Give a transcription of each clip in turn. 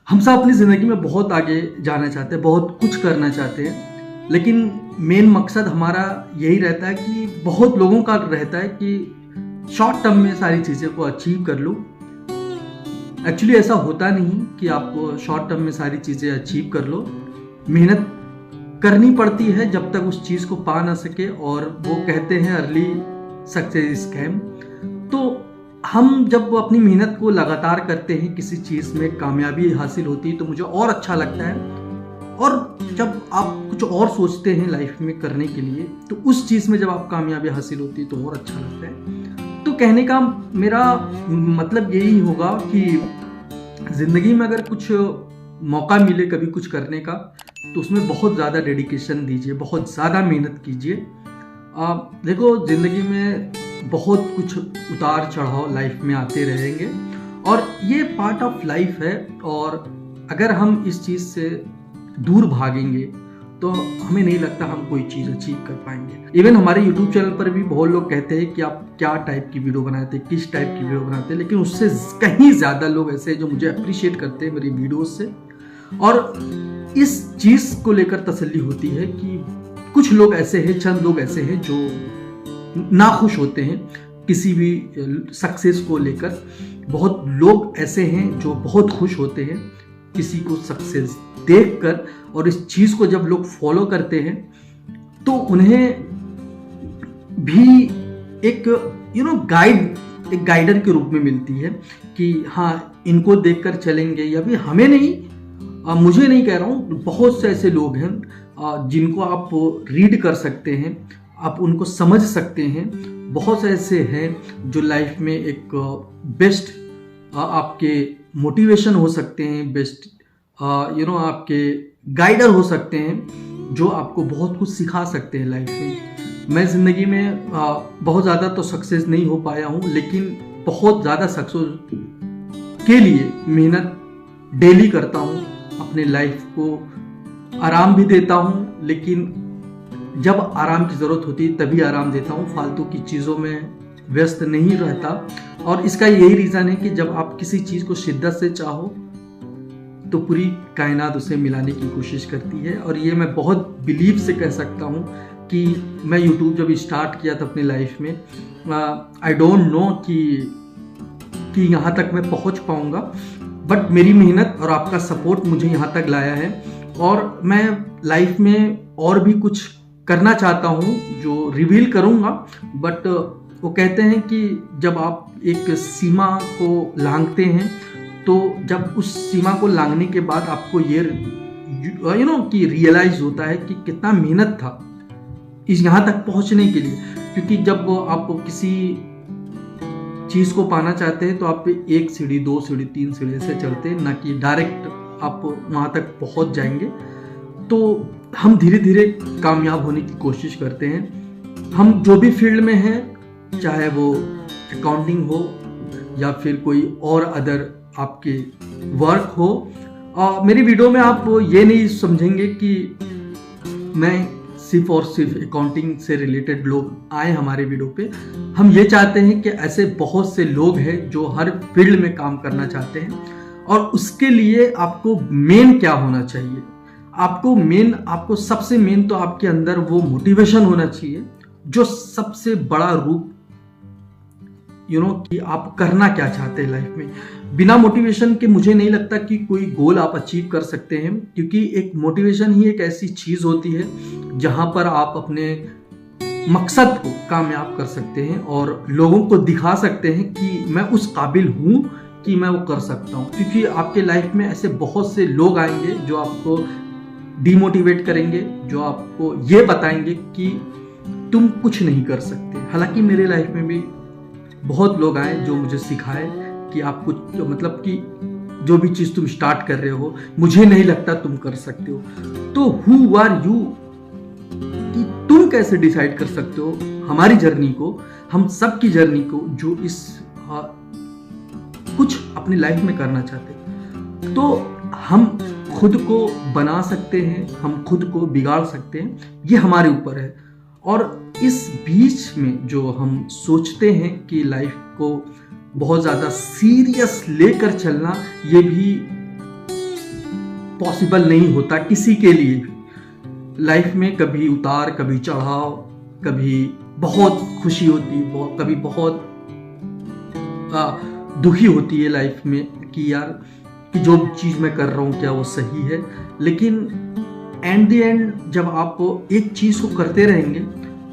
हम सब अपनी ज़िंदगी में बहुत आगे जाना चाहते हैं, बहुत कुछ करना चाहते हैं, लेकिन मेन मकसद हमारा यही रहता है कि बहुत लोगों का रहता है कि शॉर्ट टर्म में सारी चीज़ें को अचीव कर लूँ। एक्चुअली ऐसा होता नहीं कि आप शॉर्ट टर्म में सारी चीज़ें अचीव कर लो। मेहनत करनी पड़ती है जब तक उस चीज़ को पा ना सके, और वो कहते हैं अर्ली सक्सेस स्कैम। तो हम जब अपनी मेहनत को लगातार करते हैं, किसी चीज़ में कामयाबी हासिल होती है तो मुझे और अच्छा लगता है। और जब आप कुछ और सोचते हैं लाइफ में करने के लिए, तो उस चीज़ में जब आप कामयाबी हासिल होती है तो और अच्छा लगता है। तो कहने का मेरा मतलब यही होगा कि ज़िंदगी में अगर कुछ मौका मिले कभी कुछ करने का, तो उसमें बहुत ज़्यादा डेडिकेशन दीजिए, बहुत ज़्यादा मेहनत कीजिए। देखो, ज़िंदगी में बहुत कुछ उतार चढ़ाव लाइफ में आते रहेंगे और ये पार्ट ऑफ लाइफ है। और अगर हम इस चीज़ से दूर भागेंगे तो हमें नहीं लगता हम कोई चीज़ अचीव कर पाएंगे। इवन हमारे यूट्यूब चैनल पर भी बहुत लोग कहते हैं कि आप क्या टाइप की वीडियो बनाते हैं, किस टाइप की वीडियो बनाते हैं, लेकिन उससे कहीं ज़्यादा लोग ऐसे हैं जो मुझे अप्रिशिएट करते हैं मेरी वीडियोस से। और इस चीज़ को लेकर तसल्ली होती है कि कुछ लोग ऐसे हैं, चंद लोग ऐसे हैं जो नाखुश होते हैं किसी भी सक्सेस को लेकर। बहुत लोग ऐसे हैं जो बहुत खुश होते हैं किसी को सक्सेस देखकर, और इस चीज़ को जब लोग फॉलो करते हैं तो उन्हें भी एक एक गाइडर के रूप में मिलती है कि हाँ, इनको देखकर चलेंगे। या भी हमें नहीं, मुझे नहीं कह रहा हूँ, बहुत से ऐसे लोग हैं जिनको आप रीड कर सकते हैं, आप उनको समझ सकते हैं। बहुत से ऐसे हैं जो लाइफ में एक बेस्ट आपके मोटिवेशन हो सकते हैं, बेस्ट आपके गाइडर हो सकते हैं, जो आपको बहुत कुछ सिखा सकते हैं लाइफ में। मैं ज़िंदगी में बहुत ज़्यादा तो सक्सेस नहीं हो पाया हूँ, लेकिन बहुत ज़्यादा सक्सेस के लिए मेहनत डेली करता हूँ। अपने लाइफ को आराम भी देता हूँ, लेकिन जब आराम की ज़रूरत होती है तभी आराम देता हूँ, फालतू की चीज़ों में व्यस्त नहीं रहता। और इसका यही रीज़न है कि जब आप किसी चीज़ को शिद्दत से चाहो तो पूरी कायनात उसे मिलाने की कोशिश करती है। और ये मैं बहुत बिलीव से कह सकता हूँ कि मैं यूट्यूब जब स्टार्ट किया था अपनी लाइफ में, आई डोंट नो कि यहाँ तक मैं पहुँच पाऊँगा, बट मेरी मेहनत और आपका सपोर्ट मुझे यहाँ तक लाया है। और मैं लाइफ में और भी कुछ करना चाहता हूँ जो रिवील करूँगा, बट वो कहते हैं कि जब आप एक सीमा को लांघते हैं तो जब उस सीमा को लांघने के बाद आपको ये कि रियलाइज होता है कि कितना मेहनत था इस यहाँ तक पहुँचने के लिए। क्योंकि जब आप किसी चीज़ को पाना चाहते हैं तो आप 1 सीढ़ी 2 सीढ़ी 3 सीढ़ी से चढ़ते हैं, ना कि डायरेक्ट आप वहाँ तक पहुँच जाएंगे। तो हम धीरे धीरे कामयाब होने की कोशिश करते हैं। हम जो भी फील्ड में हैं, चाहे वो अकाउंटिंग हो या फिर कोई और अदर आपके वर्क हो, मेरी वीडियो में आप ये नहीं समझेंगे कि मैं सिर्फ और सिर्फ अकाउंटिंग से रिलेटेड लोग आए हमारे वीडियो पे। हम ये चाहते हैं कि ऐसे बहुत से लोग हैं जो हर फील्ड में काम करना चाहते हैं, और उसके लिए आपको मेन क्या होना चाहिए, आपको सबसे मेन तो आपके अंदर वो मोटिवेशन होना चाहिए जो सबसे बड़ा रूप कि आप करना क्या चाहते हैं लाइफ में। बिना मोटिवेशन के मुझे नहीं लगता कि कोई गोल आप अचीव कर सकते हैं, क्योंकि एक मोटिवेशन ही एक ऐसी चीज होती है जहां पर आप अपने मकसद को कामयाब कर सकते हैं और लोगों को दिखा सकते हैं कि मैं उस काबिल हूं कि मैं वो कर सकता हूं। क्योंकि आपके लाइफ में ऐसे बहुत से लोग आएंगे जो आपको डिमोटिवेट करेंगे, जो आपको ये बताएंगे कि तुम कुछ नहीं कर सकते। हालांकि मेरे लाइफ में भी बहुत लोग आए जो मुझे सिखाए कि आप कुछ मतलब कि जो भी चीज़ तुम स्टार्ट कर रहे हो, मुझे नहीं लगता तुम कर सकते हो। तो हु आर यू कि तुम कैसे डिसाइड कर सकते हो हमारी जर्नी को, हम सब की जर्नी को, जो इस कुछ अपनी लाइफ में करना चाहते हैं। तो हम खुद को बना सकते हैं, हम खुद को बिगाड़ सकते हैं, ये हमारे ऊपर है। और इस बीच में जो हम सोचते हैं कि लाइफ को बहुत ज़्यादा सीरियस लेकर चलना, ये भी पॉसिबल नहीं होता किसी के लिए भी। लाइफ में कभी उतार, कभी चढ़ाव, कभी बहुत खुशी होती है, कभी बहुत दुखी होती है लाइफ में कि यार कि जो चीज़ मैं कर रहा हूँ क्या वो सही है। लेकिन एट द एंड जब आप एक चीज़ को करते रहेंगे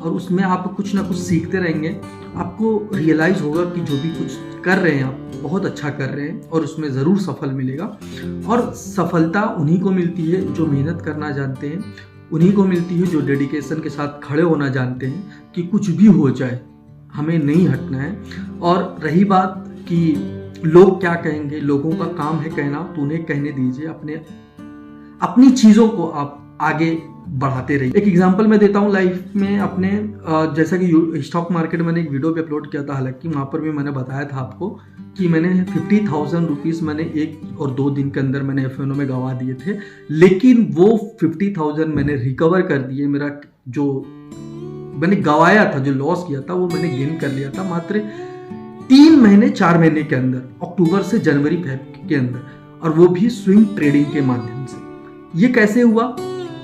और उसमें आप कुछ ना कुछ सीखते रहेंगे, आपको रियलाइज़ होगा कि जो भी कुछ कर रहे हैं आप बहुत अच्छा कर रहे हैं और उसमें ज़रूर सफल मिलेगा। और सफलता उन्हीं को मिलती है जो मेहनत करना जानते हैं, उन्हीं को मिलती है जो डेडिकेशन के साथ खड़े होना जानते हैं कि कुछ भी हो जाए हमें नहीं हटना है। और रही बात कि लोग क्या कहेंगे, लोगों का काम है कहना, तो उन्हें कहने दीजिए, अपनी चीज़ों को आप आगे बढ़ाते रहिए। एक एग्जांपल मैं देता हूँ लाइफ में अपने, जैसा कि स्टॉक मार्केट मैंने एक वीडियो पे अपलोड किया था, हालांकि वहाँ पर भी मैंने बताया था आपको कि मैंने 50,000 रुपीज़ मैंने 1 और 2 दिन के अंदर मैंने FNO में गंवा दिए थे, लेकिन वो 50,000 मैंने रिकवर कर दिए। मेरा जो मैंने गंवाया था, जो लॉस किया था, वो मैंने गेन कर लिया था मात्र 3 महीने 4 महीने के अंदर, अक्टूबर से जनवरी के अंदर, और वो भी स्विंग ट्रेडिंग के माध्यम से। ये कैसे हुआ?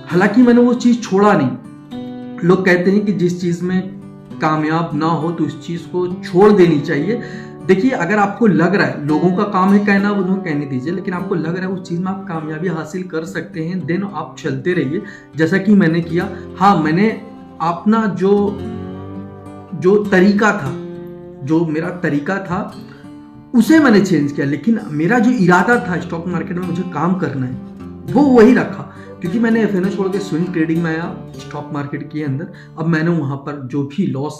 हालांकि मैंने वो चीज़ छोड़ा नहीं। लोग कहते हैं कि जिस चीज़ में कामयाब ना हो तो उस चीज़ को छोड़ देनी चाहिए। देखिए, अगर आपको लग रहा है, लोगों का काम है कहना, उन्हें कहने दीजिए, लेकिन आपको लग रहा है उस चीज़ में आप कामयाबी हासिल कर सकते हैं, देन आप चलते रहिए, जैसा कि मैंने किया। हाँ, मैंने अपना जो तरीका था, जो मेरा तरीका था उसे मैंने चेंज किया, लेकिन मेरा जो इरादा था स्टॉक मार्केट में मुझे काम करना है वो वही रखा। क्योंकि मैंने FNO छोड़ के स्विंग ट्रेडिंग में आया स्टॉक मार्केट के अंदर। अब मैंने वहाँ पर जो भी लॉस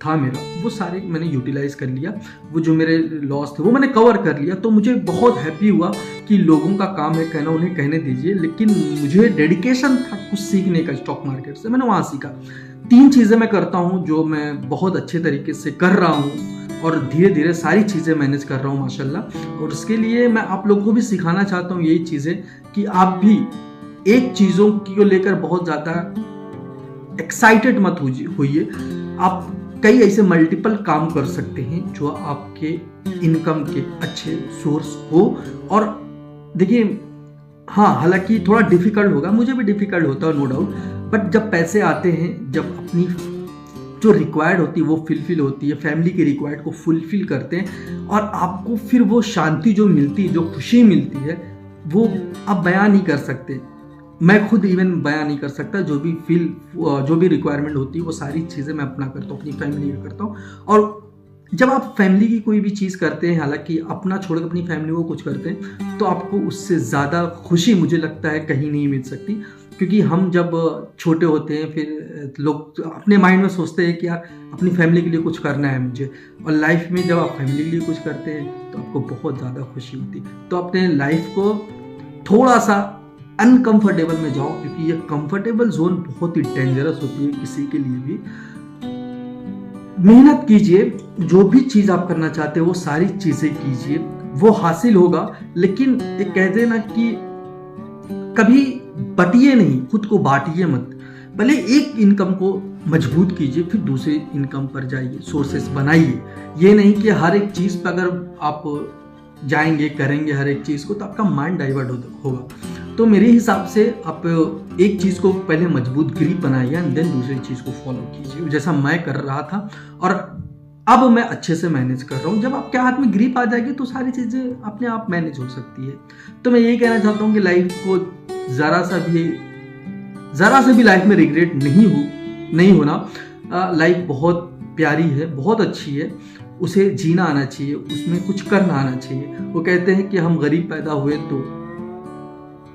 था मेरा, वो सारे मैंने यूटिलाइज कर लिया। वो जो मेरे लॉस थे वो मैंने कवर कर लिया। तो मुझे बहुत हैप्पी हुआ कि लोगों का काम है कहना, उन्हें कहने दीजिए। लेकिन मुझे डेडिकेशन था कुछ सीखने का स्टॉक मार्केट से, मैंने वहाँ सीखा। 3 चीज़ें मैं करता हूँ जो मैं बहुत अच्छे तरीके से कर रहा हूँ और धीरे धीरे सारी चीज़ें मैनेज कर रहा हूँ माशाल्लाह। और उसके लिए मैं आप लोगों को भी सिखाना चाहता हूँ यही चीज़ें कि आप भी एक चीज़ों को लेकर बहुत ज़्यादा एक्साइटेड मत होइए। आप कई ऐसे मल्टीपल काम कर सकते हैं जो आपके इनकम के अच्छे सोर्स हो। और देखिए, हाँ, हालांकि थोड़ा डिफिकल्ट होगा, मुझे भी डिफिकल्ट होता है नो डाउट, बट जब पैसे आते हैं, जब अपनी जो रिक्वायर्ड होती है वो फुलफिल होती है, फैमिली की रिक्वायर्ड को फुलफिल करते हैं, और आपको फिर वो शांति जो मिलती है, जो खुशी मिलती है, वो आप बयान नहीं कर सकते। मैं खुद इवन बयान नहीं कर सकता। जो भी रिक्वायरमेंट होती है वो सारी चीज़ें मैं अपना करता हूँ, अपनी फैमिली का करता हूँ। और जब आप फैमिली की कोई भी चीज़ करते हैं, हालांकि अपना छोड़कर अपनी फैमिली को कुछ करते हैं, तो आपको उससे ज़्यादा खुशी मुझे लगता है कहीं नहीं मिल सकती। क्योंकि हम जब छोटे होते हैं, फिर लोग अपने माइंड में सोचते हैं कि यार अपनी फैमिली के लिए कुछ करना है मुझे, और लाइफ में जब आप फैमिली के लिए कुछ करते हैं तो आपको बहुत ज़्यादा खुशी होती है। तो अपने लाइफ को थोड़ा सा अनकंफर्टेबल में जाओ, क्योंकि ये कंफर्टेबल जोन बहुत ही डेंजरस होती है किसी के लिए भी। मेहनत कीजिए, जो भी चीज़ आप करना चाहते हो वो सारी चीज़ें कीजिए, वो हासिल होगा। लेकिन एक कहते हैं ना कि कभी बटिए नहीं, खुद को बांटिए मत। पहले एक इनकम को मजबूत कीजिए, फिर दूसरे इनकम पर जाइए, सोर्सेस बनाइए। ये नहीं कि हर एक चीज़ पर अगर आप जाएंगे, करेंगे हर एक चीज़ को, तो आपका माइंड डाइवर्ट होगा। तो मेरे हिसाब से आप एक चीज़ को पहले मजबूत ग्रिप बनाइए एंड देन दूसरी चीज़ को फॉलो कीजिए, जैसा मैं कर रहा था और अब मैं अच्छे से मैनेज कर रहा हूँ। जब आपके हाथ में ग्रिप आ जाएगी तो सारी चीज़ें अपने आप मैनेज हो सकती है। तो मैं यही कहना चाहता हूँ कि लाइफ को ज़रा सा भी लाइफ में रिग्रेट नहीं होना। लाइफ बहुत प्यारी है, बहुत अच्छी है, उसे जीना आना चाहिए, उसमें कुछ करना आना चाहिए। वो कहते हैं कि हम गरीब पैदा हुए तो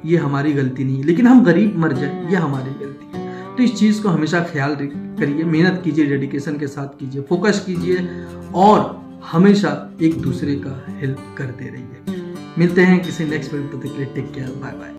ये हमारी गलती नहीं है, लेकिन हम गरीब मर जाए ये हमारी गलती है। तो इस चीज़ को हमेशा ख्याल करिए, मेहनत कीजिए, डेडिकेशन के साथ कीजिए, फोकस कीजिए और हमेशा एक दूसरे का हेल्प करते रहिए। मिलते हैं किसी नेक्स्ट वीडियो, तब तक के लिए टेक केयर, बाय बाय।